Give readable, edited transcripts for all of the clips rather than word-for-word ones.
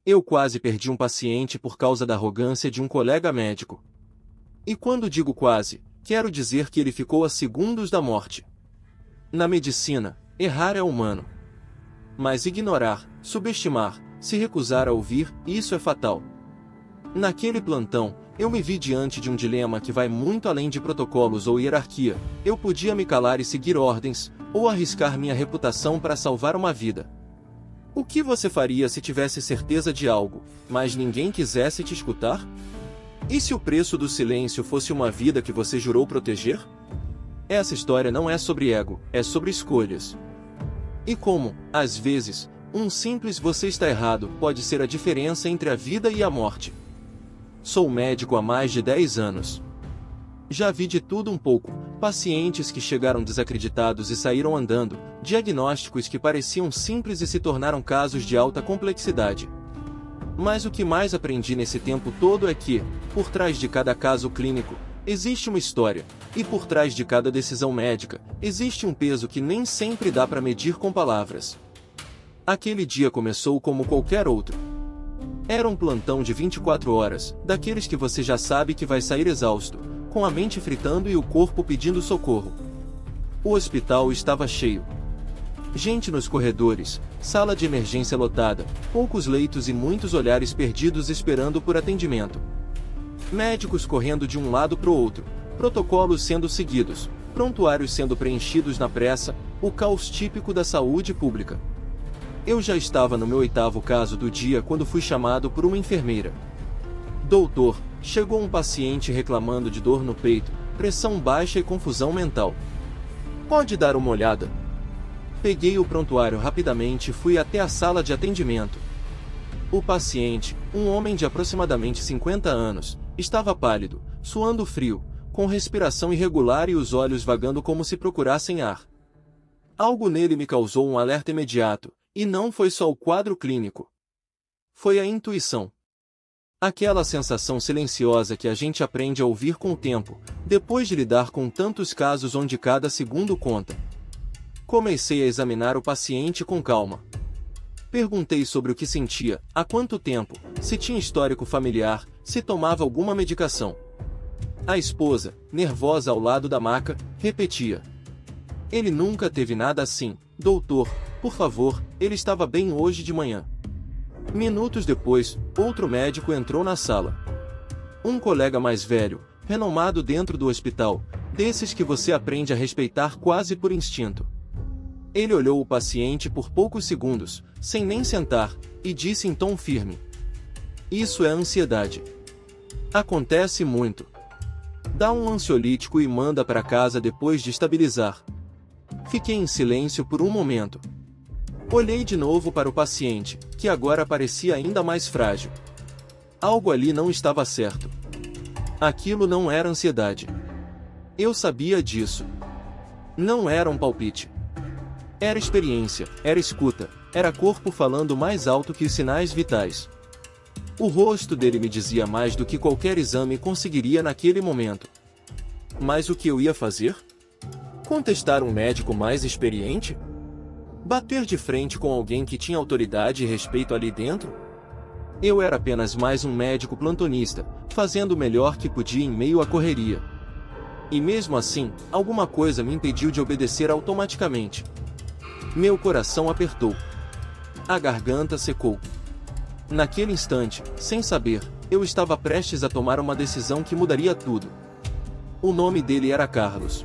Eu quase perdi um paciente por causa da arrogância de um colega médico. E quando digo quase, quero dizer que ele ficou a segundos da morte. Na medicina, errar é humano. Mas ignorar, subestimar, se recusar a ouvir, isso é fatal. Naquele plantão, eu me vi diante de um dilema que vai muito além de protocolos ou hierarquia. Eu podia me calar e seguir ordens, ou arriscar minha reputação para salvar uma vida. O que você faria se tivesse certeza de algo, mas ninguém quisesse te escutar? E se o preço do silêncio fosse uma vida que você jurou proteger? Essa história não é sobre ego, é sobre escolhas. E como, às vezes, um simples "você está errado" pode ser a diferença entre a vida e a morte. Sou médico há mais de 10 anos. Já vi de tudo um pouco, pacientes que chegaram desacreditados e saíram andando, diagnósticos que pareciam simples e se tornaram casos de alta complexidade. Mas o que mais aprendi nesse tempo todo é que, por trás de cada caso clínico, existe uma história, e por trás de cada decisão médica, existe um peso que nem sempre dá para medir com palavras. Aquele dia começou como qualquer outro. Era um plantão de 24 horas, daqueles que você já sabe que vai sair exausto, com a mente fritando e o corpo pedindo socorro. O hospital estava cheio. Gente nos corredores, sala de emergência lotada, poucos leitos e muitos olhares perdidos esperando por atendimento. Médicos correndo de um lado para o outro, protocolos sendo seguidos, prontuários sendo preenchidos na pressa, o caos típico da saúde pública. Eu já estava no meu 8º caso do dia quando fui chamado por uma enfermeira. Doutor, chegou um paciente reclamando de dor no peito, pressão baixa e confusão mental. Pode dar uma olhada? Peguei o prontuário rapidamente e fui até a sala de atendimento. O paciente, um homem de aproximadamente 50 anos, estava pálido, suando frio, com respiração irregular e os olhos vagando como se procurassem ar. Algo nele me causou um alerta imediato, e não foi só o quadro clínico. Foi a intuição. Aquela sensação silenciosa que a gente aprende a ouvir com o tempo, depois de lidar com tantos casos onde cada segundo conta. Comecei a examinar o paciente com calma. Perguntei sobre o que sentia, há quanto tempo, se tinha histórico familiar, se tomava alguma medicação. A esposa, nervosa ao lado da maca, repetia: "Ele nunca teve nada assim, doutor, por favor, ele estava bem hoje de manhã." Minutos depois, outro médico entrou na sala. Um colega mais velho, renomado dentro do hospital, desses que você aprende a respeitar quase por instinto. Ele olhou o paciente por poucos segundos, sem nem sentar, e disse em tom firme: "Isso é ansiedade. Acontece muito. Dá um ansiolítico e manda para casa depois de estabilizar." Fiquei em silêncio por um momento. Olhei de novo para o paciente, que agora parecia ainda mais frágil. Algo ali não estava certo. Aquilo não era ansiedade. Eu sabia disso. Não era um palpite. Era experiência, era escuta, era corpo falando mais alto que os sinais vitais. O rosto dele me dizia mais do que qualquer exame conseguiria naquele momento. Mas o que eu ia fazer? Contestar um médico mais experiente? Bater de frente com alguém que tinha autoridade e respeito ali dentro? Eu era apenas mais um médico plantonista, fazendo o melhor que podia em meio à correria. E mesmo assim, alguma coisa me impediu de obedecer automaticamente. Meu coração apertou. A garganta secou. Naquele instante, sem saber, eu estava prestes a tomar uma decisão que mudaria tudo. O nome dele era Carlos.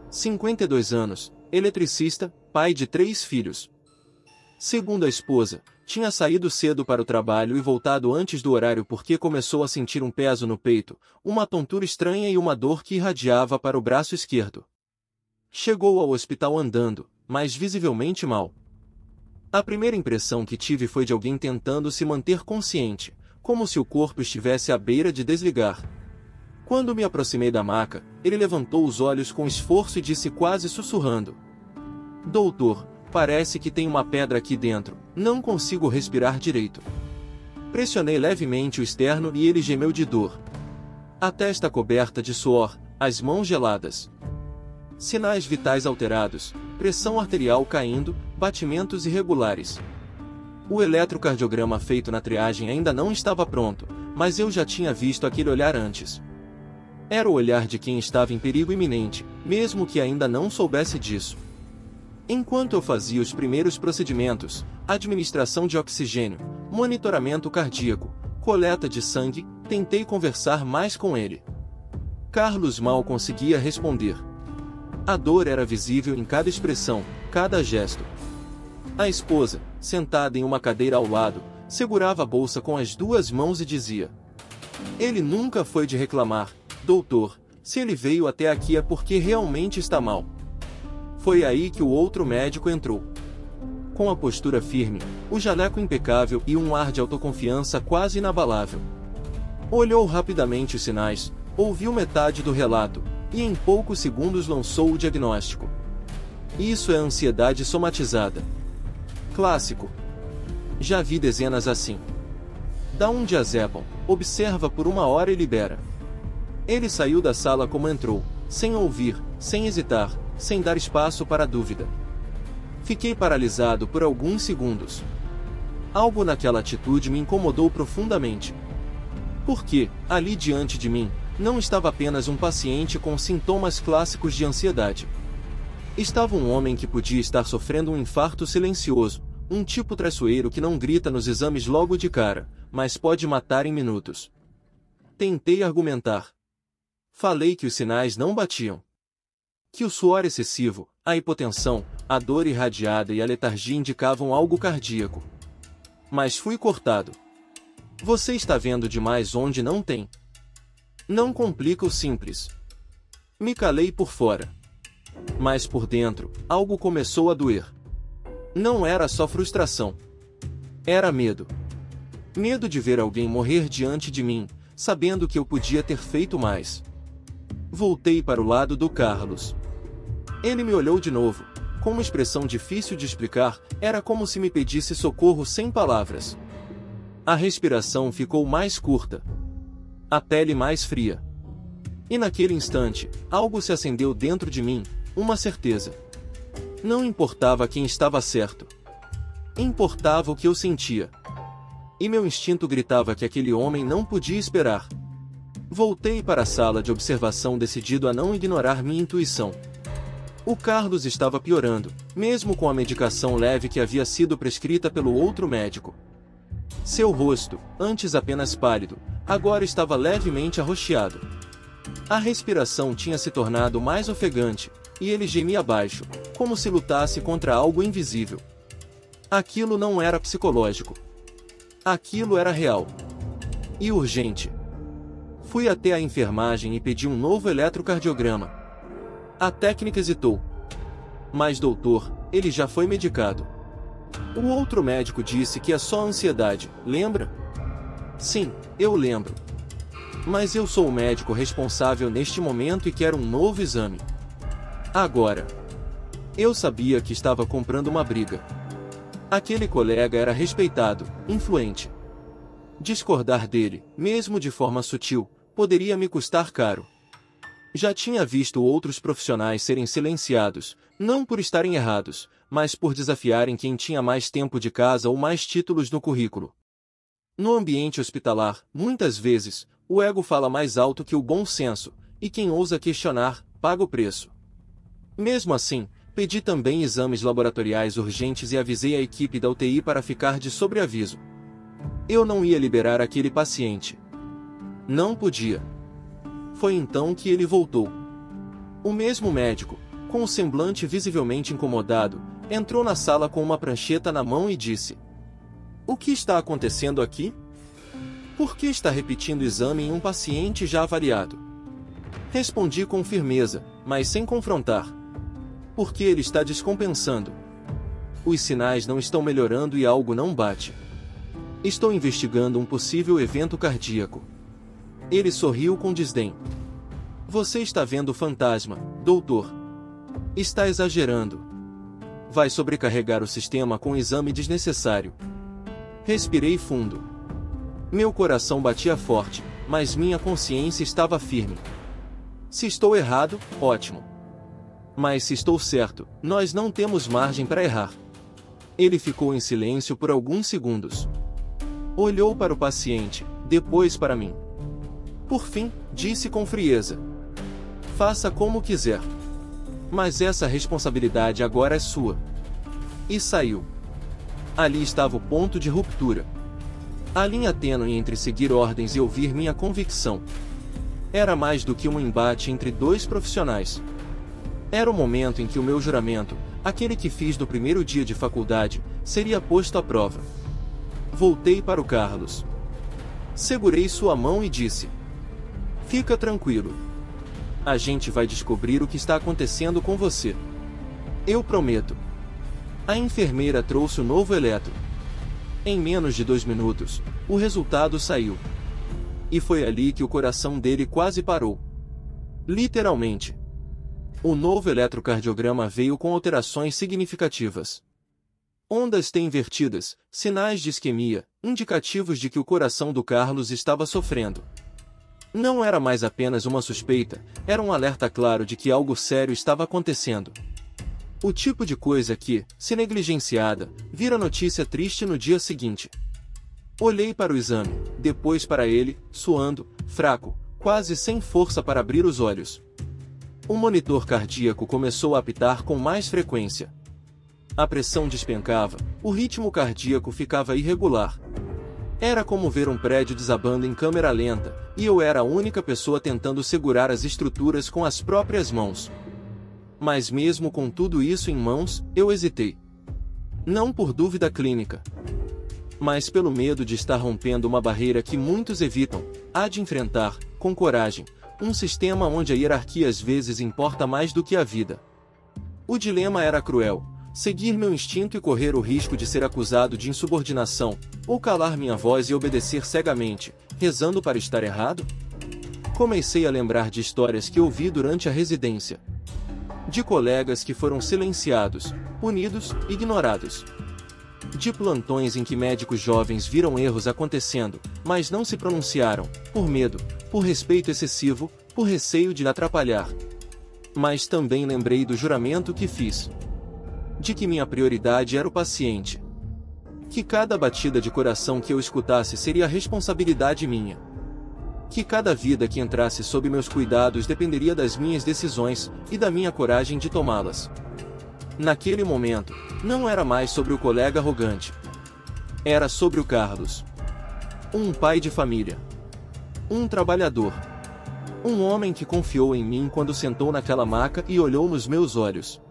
52 anos, eletricista, pai de 3 filhos. Segundo a esposa, tinha saído cedo para o trabalho e voltado antes do horário porque começou a sentir um peso no peito, uma tontura estranha e uma dor que irradiava para o braço esquerdo. Chegou ao hospital andando, mas visivelmente mal. A primeira impressão que tive foi de alguém tentando se manter consciente, como se o corpo estivesse à beira de desligar. Quando me aproximei da maca, ele levantou os olhos com esforço e disse quase sussurrando: "Doutor, parece que tem uma pedra aqui dentro, não consigo respirar direito." Pressionei levemente o externo e ele gemeu de dor. A testa coberta de suor, as mãos geladas. Sinais vitais alterados, pressão arterial caindo, batimentos irregulares. O eletrocardiograma feito na triagem ainda não estava pronto, mas eu já tinha visto aquele olhar antes. Era o olhar de quem estava em perigo iminente, mesmo que ainda não soubesse disso. Enquanto eu fazia os primeiros procedimentos, administração de oxigênio, monitoramento cardíaco, coleta de sangue, tentei conversar mais com ele. Carlos mal conseguia responder. A dor era visível em cada expressão, cada gesto. A esposa, sentada em uma cadeira ao lado, segurava a bolsa com as duas mãos e dizia: "Ele nunca foi de reclamar, doutor, se ele veio até aqui é porque realmente está mal." Foi aí que o outro médico entrou. Com a postura firme, o jaleco impecável e um ar de autoconfiança quase inabalável. Olhou rapidamente os sinais, ouviu metade do relato, e em poucos segundos lançou o diagnóstico. Isso é ansiedade somatizada. Clássico. Já vi dezenas assim. Dá um diazepam, observa por 1 hora e libera. Ele saiu da sala como entrou, sem ouvir, sem hesitar, sem dar espaço para dúvida. Fiquei paralisado por alguns segundos. Algo naquela atitude me incomodou profundamente. Porque, ali diante de mim, não estava apenas um paciente com sintomas clássicos de ansiedade. Estava um homem que podia estar sofrendo um infarto silencioso, um tipo traiçoeiro que não grita nos exames logo de cara, mas pode matar em minutos. Tentei argumentar. Falei que os sinais não batiam. Que o suor excessivo, a hipotensão, a dor irradiada e a letargia indicavam algo cardíaco. Mas fui cortado. Você está vendo demais onde não tem. Não complica o simples. Me calei por fora. Mas por dentro, algo começou a doer. Não era só frustração. Era medo. Medo de ver alguém morrer diante de mim, sabendo que eu podia ter feito mais. Voltei para o lado do Carlos. Ele me olhou de novo, com uma expressão difícil de explicar, era como se me pedisse socorro sem palavras. A respiração ficou mais curta. A pele mais fria. E naquele instante, algo se acendeu dentro de mim, uma certeza. Não importava quem estava certo. Importava o que eu sentia. E meu instinto gritava que aquele homem não podia esperar. Voltei para a sala de observação decidido a não ignorar minha intuição. O Carlos estava piorando, mesmo com a medicação leve que havia sido prescrita pelo outro médico. Seu rosto, antes apenas pálido, agora estava levemente arroxeado. A respiração tinha se tornado mais ofegante, e ele gemia baixo, como se lutasse contra algo invisível. Aquilo não era psicológico. Aquilo era real. E urgente. Fui até a enfermagem e pedi um novo eletrocardiograma. A técnica hesitou. Mas doutor, ele já foi medicado. O outro médico disse que é só ansiedade, lembra? Sim, eu lembro. Mas eu sou o médico responsável neste momento e quero um novo exame. Agora. Eu sabia que estava comprando uma briga. Aquele colega era respeitado, influente. Discordar dele, mesmo de forma sutil, poderia me custar caro. Já tinha visto outros profissionais serem silenciados, não por estarem errados, mas por desafiarem quem tinha mais tempo de casa ou mais títulos no currículo. No ambiente hospitalar, muitas vezes, o ego fala mais alto que o bom senso, e quem ousa questionar, paga o preço. Mesmo assim, pedi também exames laboratoriais urgentes e avisei a equipe da UTI para ficar de sobreaviso. Eu não ia liberar aquele paciente. Não podia. Foi então que ele voltou. O mesmo médico, com o semblante visivelmente incomodado, entrou na sala com uma prancheta na mão e disse: "O que está acontecendo aqui? Por que está repetindo o exame em um paciente já avaliado?" Respondi com firmeza, mas sem confrontar. Porque ele está descompensando. Os sinais não estão melhorando e algo não bate. Estou investigando um possível evento cardíaco. Ele sorriu com desdém. Você está vendo o fantasma, doutor. Está exagerando. Vai sobrecarregar o sistema com um exame desnecessário. Respirei fundo. Meu coração batia forte, mas minha consciência estava firme. Se estou errado, ótimo. Mas se estou certo, nós não temos margem para errar. Ele ficou em silêncio por alguns segundos. Olhou para o paciente, depois para mim. Por fim, disse com frieza: faça como quiser. Mas essa responsabilidade agora é sua. E saiu. Ali estava o ponto de ruptura. A linha tênue entre seguir ordens e ouvir minha convicção. Era mais do que um embate entre dois profissionais. Era o momento em que o meu juramento, aquele que fiz no primeiro dia de faculdade, seria posto à prova. Voltei para o Carlos. Segurei sua mão e disse: fica tranquilo. A gente vai descobrir o que está acontecendo com você. Eu prometo. A enfermeira trouxe o novo eletro. Em menos de 2 minutos, o resultado saiu. E foi ali que o coração dele quase parou. Literalmente. O novo eletrocardiograma veio com alterações significativas. Ondas T invertidas, sinais de isquemia, indicativos de que o coração do Carlos estava sofrendo. Não era mais apenas uma suspeita, era um alerta claro de que algo sério estava acontecendo. O tipo de coisa que, se negligenciada, vira notícia triste no dia seguinte. Olhei para o exame, depois para ele, suando, fraco, quase sem força para abrir os olhos. O monitor cardíaco começou a apitar com mais frequência. A pressão despencava, o ritmo cardíaco ficava irregular. Era como ver um prédio desabando em câmera lenta, e eu era a única pessoa tentando segurar as estruturas com as próprias mãos. Mas mesmo com tudo isso em mãos, eu hesitei. Não por dúvida clínica, mas pelo medo de estar rompendo uma barreira que muitos evitam, há de enfrentar, com coragem, um sistema onde a hierarquia às vezes importa mais do que a vida. O dilema era cruel: seguir meu instinto e correr o risco de ser acusado de insubordinação, ou calar minha voz e obedecer cegamente, rezando para estar errado? Comecei a lembrar de histórias que ouvi durante a residência. De colegas que foram silenciados, punidos, ignorados. De plantões em que médicos jovens viram erros acontecendo, mas não se pronunciaram, por medo, por respeito excessivo, por receio de atrapalhar. Mas também lembrei do juramento que fiz. De que minha prioridade era o paciente. Que cada batida de coração que eu escutasse seria responsabilidade minha. Que cada vida que entrasse sob meus cuidados dependeria das minhas decisões, e da minha coragem de tomá-las. Naquele momento, não era mais sobre o colega arrogante. Era sobre o Carlos. Um pai de família. Um trabalhador. Um homem que confiou em mim quando sentou naquela maca e olhou nos meus olhos.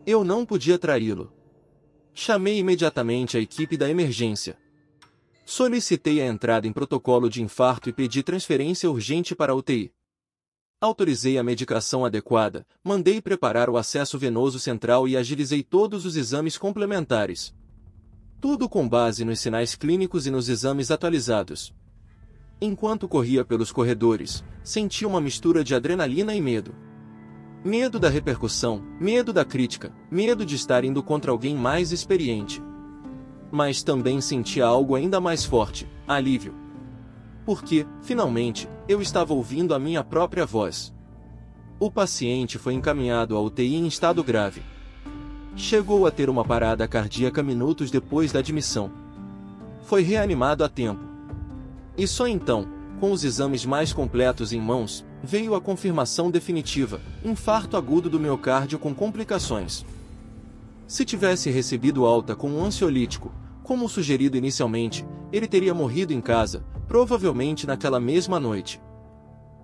Eu não podia traí-lo. Chamei imediatamente a equipe da emergência. Solicitei a entrada em protocolo de infarto e pedi transferência urgente para a UTI. Autorizei a medicação adequada, mandei preparar o acesso venoso central e agilizei todos os exames complementares. Tudo com base nos sinais clínicos e nos exames atualizados. Enquanto corria pelos corredores, senti uma mistura de adrenalina e medo. Medo da repercussão, medo da crítica, medo de estar indo contra alguém mais experiente. Mas também sentia algo ainda mais forte: alívio. Porque, finalmente, eu estava ouvindo a minha própria voz. O paciente foi encaminhado à UTI em estado grave. Chegou a ter uma parada cardíaca minutos depois da admissão. Foi reanimado a tempo. E só então, com os exames mais completos em mãos, veio a confirmação definitiva: infarto agudo do miocárdio com complicações. Se tivesse recebido alta com um ansiolítico, como sugerido inicialmente, ele teria morrido em casa, provavelmente naquela mesma noite.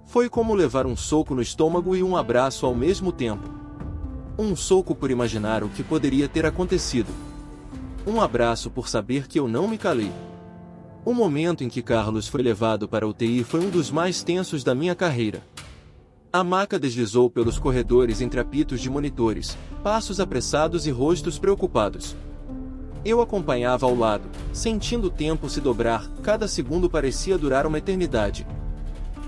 Foi como levar um soco no estômago e um abraço ao mesmo tempo. Um soco por imaginar o que poderia ter acontecido. Um abraço por saber que eu não me calei. O momento em que Carlos foi levado para a UTI foi um dos mais tensos da minha carreira. A maca deslizou pelos corredores entre apitos de monitores, passos apressados e rostos preocupados. Eu acompanhava ao lado, sentindo o tempo se dobrar, cada segundo parecia durar uma eternidade.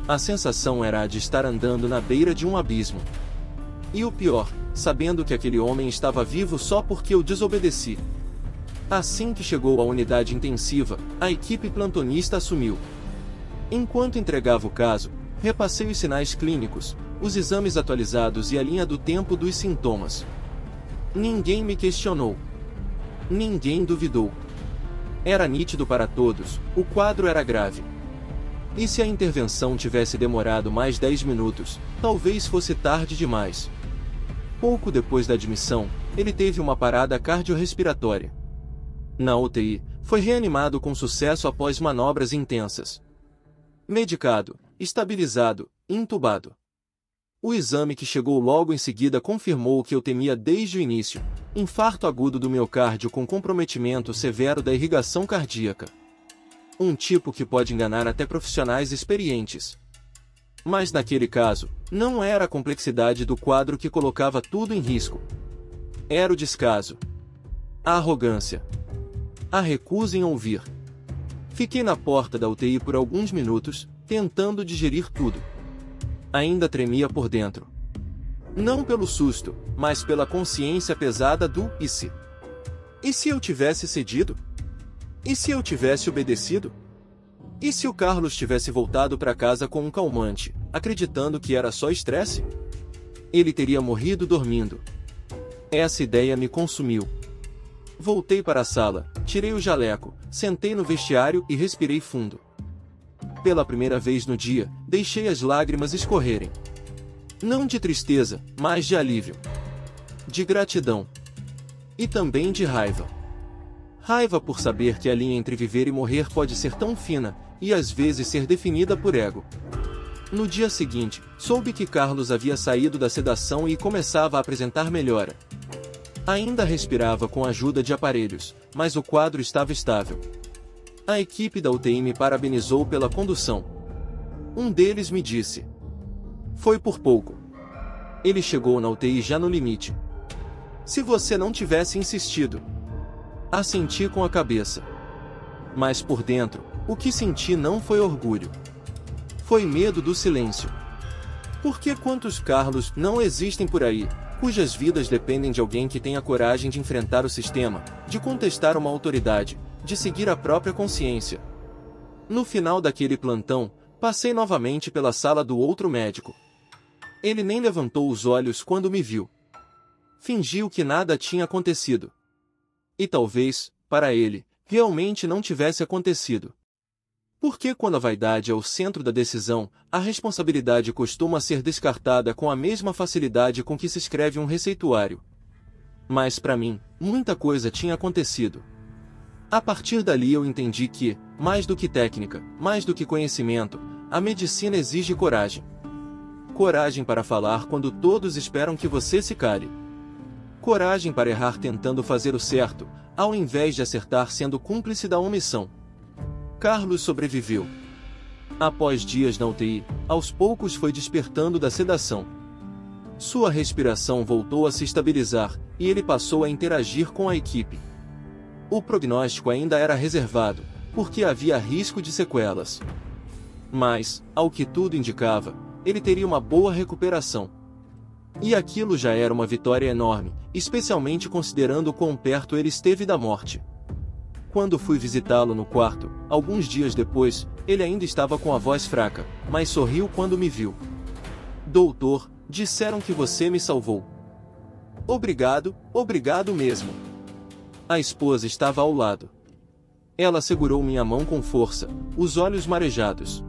A sensação era a de estar andando na beira de um abismo. E o pior, sabendo que aquele homem estava vivo só porque eu desobedeci. Assim que chegou à unidade intensiva, a equipe plantonista assumiu. Enquanto entregava o caso, repassei os sinais clínicos, os exames atualizados e a linha do tempo dos sintomas. Ninguém me questionou. Ninguém duvidou. Era nítido para todos, o quadro era grave. E se a intervenção tivesse demorado mais 10 minutos, talvez fosse tarde demais. Pouco depois da admissão, ele teve uma parada cardiorrespiratória. Na UTI, foi reanimado com sucesso após manobras intensas. Medicado, estabilizado, intubado. O exame que chegou logo em seguida confirmou o que eu temia desde o início: infarto agudo do miocárdio com comprometimento severo da irrigação cardíaca. Um tipo que pode enganar até profissionais experientes. Mas naquele caso, não era a complexidade do quadro que colocava tudo em risco. Era o descaso. A arrogância. A recusa em ouvir. Fiquei na porta da UTI por alguns minutos, tentando digerir tudo. Ainda tremia por dentro. Não pelo susto, mas pela consciência pesada do "e se?". E se eu tivesse cedido? E se eu tivesse obedecido? E se o Carlos tivesse voltado para casa com um calmante, acreditando que era só estresse? Ele teria morrido dormindo. Essa ideia me consumiu. Voltei para a sala, tirei o jaleco, sentei no vestiário e respirei fundo. Pela primeira vez no dia, deixei as lágrimas escorrerem. Não de tristeza, mas de alívio. De gratidão. E também de raiva. Raiva por saber que a linha entre viver e morrer pode ser tão fina, e às vezes ser definida por ego. No dia seguinte, soube que Carlos havia saído da sedação e começava a apresentar melhora. Ainda respirava com a ajuda de aparelhos, mas o quadro estava estável. A equipe da UTI me parabenizou pela condução. Um deles me disse: "Foi por pouco. Ele chegou na UTI já no limite. Se você não tivesse insistido." Assenti com a cabeça. Mas por dentro, o que senti não foi orgulho. Foi medo do silêncio. Porque quantos Carlos não existem por aí, cujas vidas dependem de alguém que tenha coragem de enfrentar o sistema, de contestar uma autoridade, de seguir a própria consciência. No final daquele plantão, passei novamente pela sala do outro médico. Ele nem levantou os olhos quando me viu. Fingiu que nada tinha acontecido. E talvez, para ele, realmente não tivesse acontecido. Porque quando a vaidade é o centro da decisão, a responsabilidade costuma ser descartada com a mesma facilidade com que se escreve um receituário. Mas para mim, muita coisa tinha acontecido. A partir dali eu entendi que, mais do que técnica, mais do que conhecimento, a medicina exige coragem. Coragem para falar quando todos esperam que você se cale. Coragem para errar tentando fazer o certo, ao invés de acertar sendo cúmplice da omissão. Carlos sobreviveu. Após dias na UTI, aos poucos foi despertando da sedação. Sua respiração voltou a se estabilizar, e ele passou a interagir com a equipe. O prognóstico ainda era reservado, porque havia risco de sequelas. Mas, ao que tudo indicava, ele teria uma boa recuperação. E aquilo já era uma vitória enorme, especialmente considerando quão perto ele esteve da morte. Quando fui visitá-lo no quarto, alguns dias depois, ele ainda estava com a voz fraca, mas sorriu quando me viu. "Doutor, disseram que você me salvou." "Obrigado, obrigado mesmo." A esposa estava ao lado. Ela segurou minha mão com força, os olhos marejados.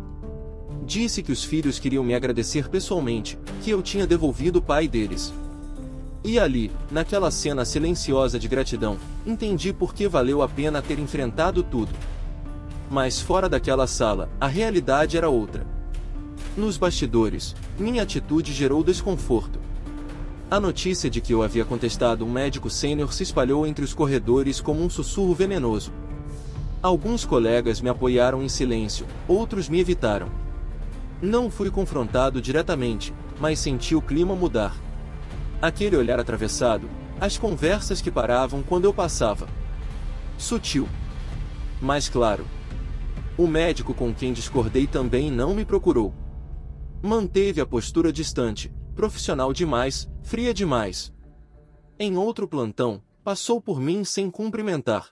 Disse que os filhos queriam me agradecer pessoalmente, que eu tinha devolvido o pai deles. E ali, naquela cena silenciosa de gratidão, entendi por que valeu a pena ter enfrentado tudo. Mas fora daquela sala, a realidade era outra. Nos bastidores, minha atitude gerou desconforto. A notícia de que eu havia contestado um médico sênior se espalhou entre os corredores como um sussurro venenoso. Alguns colegas me apoiaram em silêncio, outros me evitaram. Não fui confrontado diretamente, mas senti o clima mudar. Aquele olhar atravessado, as conversas que paravam quando eu passava. Sutil. Mas claro. O médico com quem discordei também não me procurou. Manteve a postura distante, profissional demais, fria demais. Em outro plantão, passou por mim sem cumprimentar.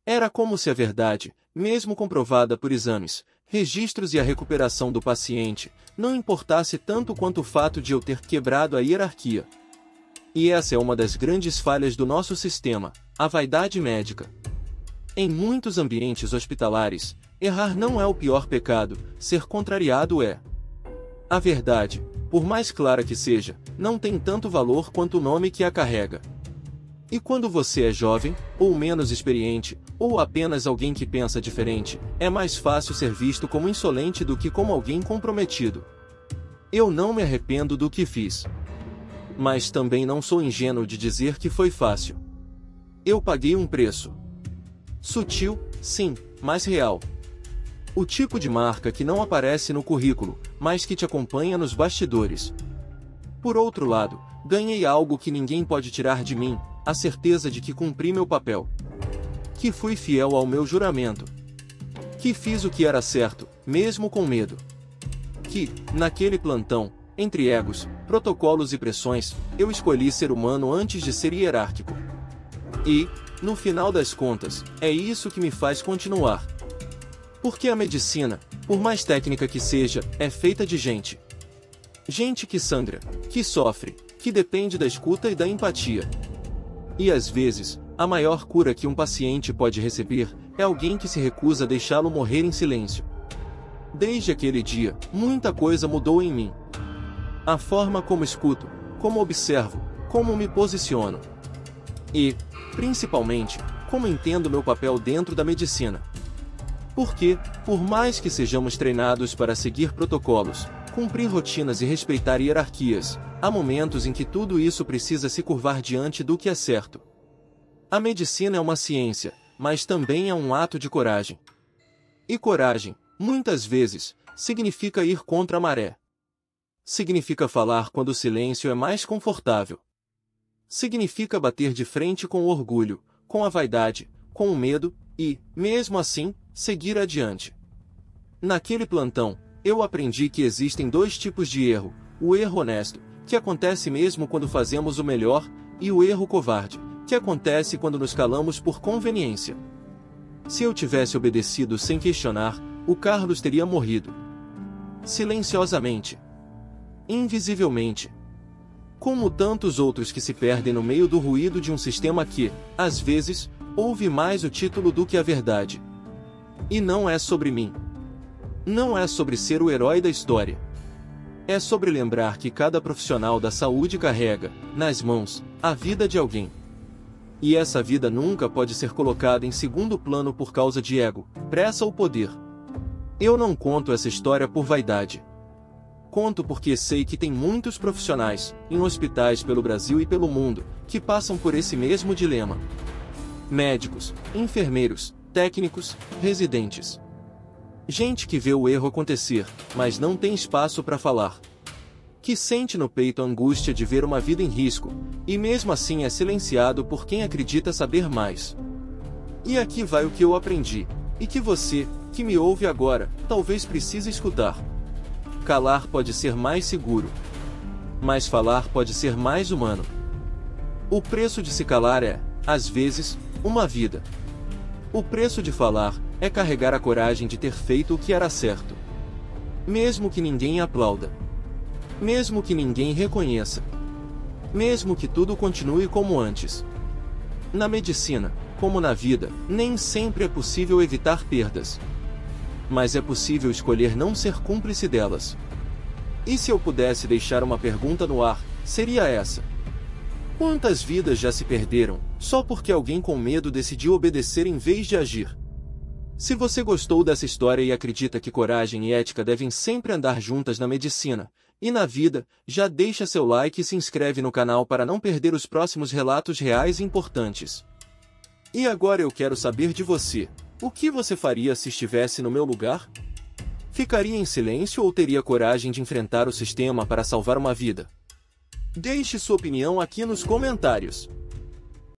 Era como se a verdade, mesmo comprovada por exames, registros e a recuperação do paciente, não importasse tanto quanto o fato de eu ter quebrado a hierarquia. E essa é uma das grandes falhas do nosso sistema, a vaidade médica. Em muitos ambientes hospitalares, errar não é o pior pecado, ser contrariado é. A verdade, por mais clara que seja, não tem tanto valor quanto o nome que a carrega. E quando você é jovem, ou menos experiente, ou apenas alguém que pensa diferente, é mais fácil ser visto como insolente do que como alguém comprometido. Eu não me arrependo do que fiz. Mas também não sou ingênuo de dizer que foi fácil. Eu paguei um preço. Sutil, sim, mas real. O tipo de marca que não aparece no currículo, mas que te acompanha nos bastidores. Por outro lado, ganhei algo que ninguém pode tirar de mim, a certeza de que cumpri meu papel. Que fui fiel ao meu juramento. Que fiz o que era certo, mesmo com medo. Que, naquele plantão, entre egos, protocolos e pressões, eu escolhi ser humano antes de ser hierárquico. E, no final das contas, é isso que me faz continuar. Porque a medicina, por mais técnica que seja, é feita de gente. Gente que sangra, que sofre, que depende da escuta e da empatia. E às vezes, a maior cura que um paciente pode receber é alguém que se recusa a deixá-lo morrer em silêncio. Desde aquele dia, muita coisa mudou em mim. A forma como escuto, como observo, como me posiciono. E, principalmente, como entendo meu papel dentro da medicina. Porque, por mais que sejamos treinados para seguir protocolos, cumprir rotinas e respeitar hierarquias, há momentos em que tudo isso precisa se curvar diante do que é certo. A medicina é uma ciência, mas também é um ato de coragem. E coragem, muitas vezes, significa ir contra a maré. Significa falar quando o silêncio é mais confortável. Significa bater de frente com o orgulho, com a vaidade, com o medo, e, mesmo assim, seguir adiante. Naquele plantão, eu aprendi que existem dois tipos de erro: o erro honesto, que acontece mesmo quando fazemos o melhor, e o erro covarde, que acontece quando nos calamos por conveniência. Se eu tivesse obedecido sem questionar, o Carlos teria morrido. Silenciosamente. Invisivelmente. Como tantos outros que se perdem no meio do ruído de um sistema que, às vezes, ouve mais o título do que a verdade. E não é sobre mim. Não é sobre ser o herói da história. É sobre lembrar que cada profissional da saúde carrega, nas mãos, a vida de alguém. E essa vida nunca pode ser colocada em segundo plano por causa de ego, pressa ou poder. Eu não conto essa história por vaidade. Conto porque sei que tem muitos profissionais, em hospitais pelo Brasil e pelo mundo, que passam por esse mesmo dilema. Médicos, enfermeiros, técnicos, residentes. Gente que vê o erro acontecer, mas não tem espaço para falar. Que sente no peito a angústia de ver uma vida em risco, e mesmo assim é silenciado por quem acredita saber mais. E aqui vai o que eu aprendi, e que você, que me ouve agora, talvez precise escutar. Calar pode ser mais seguro. Mas falar pode ser mais humano. O preço de se calar é, às vezes, uma vida. O preço de falar é carregar a coragem de ter feito o que era certo. Mesmo que ninguém aplauda. Mesmo que ninguém reconheça. Mesmo que tudo continue como antes. Na medicina, como na vida, nem sempre é possível evitar perdas. Mas é possível escolher não ser cúmplice delas. E se eu pudesse deixar uma pergunta no ar, seria essa: quantas vidas já se perderam, só porque alguém com medo decidiu obedecer em vez de agir? Se você gostou dessa história e acredita que coragem e ética devem sempre andar juntas na medicina e na vida, já deixa seu like e se inscreve no canal para não perder os próximos relatos reais e importantes. E agora eu quero saber de você. O que você faria se estivesse no meu lugar? Ficaria em silêncio ou teria coragem de enfrentar o sistema para salvar uma vida? Deixe sua opinião aqui nos comentários.